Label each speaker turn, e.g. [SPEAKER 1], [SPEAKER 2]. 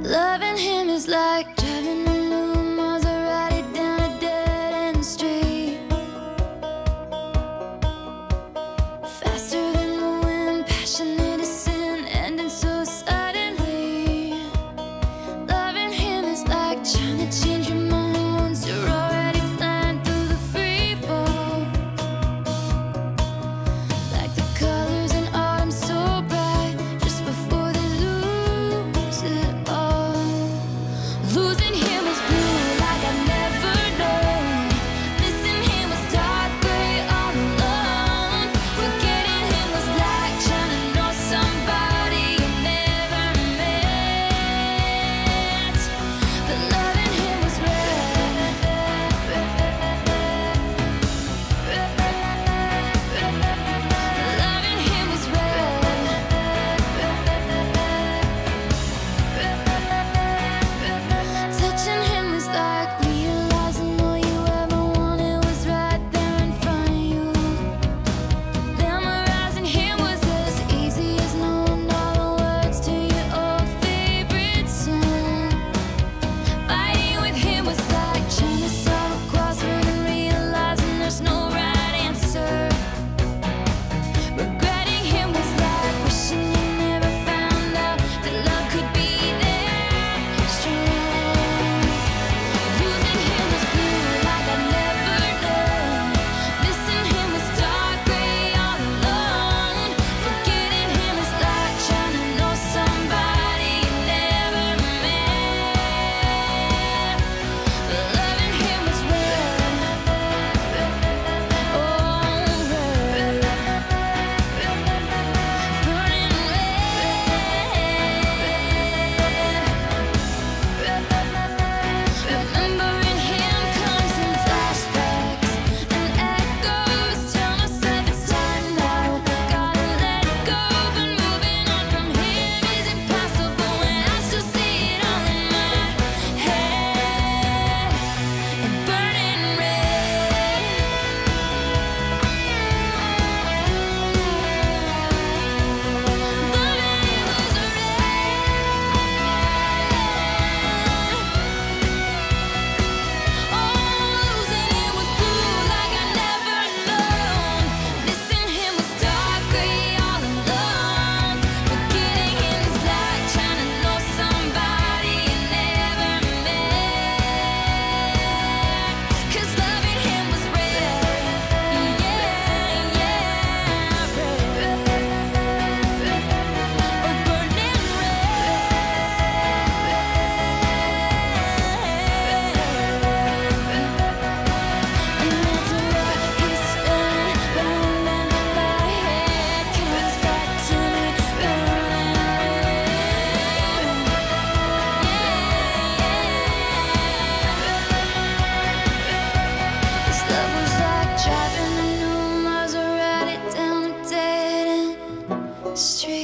[SPEAKER 1] Loving him is like driving a new Maserati down a dead-end street, faster than the wind, passionate as sin, ending so suddenly. Loving him is like trying to change your mind once you're already flying through the free fall. Like the colors in autumn so bright, just before they lose it all. Losing him was blue like I've never known. Missing him was dark gray all alone. Forgetting him was like trying to know somebody you never met. But loving him was red. Loving him was red. Touching him was like realizing all you ever wanted was right there in front of you. Memorizing him was as easy as knowing all the words to your old favorite song. Fighting with him was like trying to solve a crossword and realizing there's no right answer. Regretting him was like wishing you never found out that love could be that strong. Losing him was blue like I'd never known. Missing him was dark gray all alone. Forgetting him was like trying to know somebody you never met. But loving him was red. Oh, red. Burning red. Remembering him comes in flashbacks and echoes. Tell myself it's time now. Gotta let go, but moving on from him is impossible when I still see it all in my head. And burning red. Loving him was red. Oh, losing him was blue like I never known. Missing him was dark gray all alone. Forgetting him is like trying to know somebody you never met. 'Cause loving him was red. Yeah, yeah, red. Oh, burning red. And that's what he's done. Round and my head comes back to me. Burning red. This love was like driving a new Maserati down a dead-end street.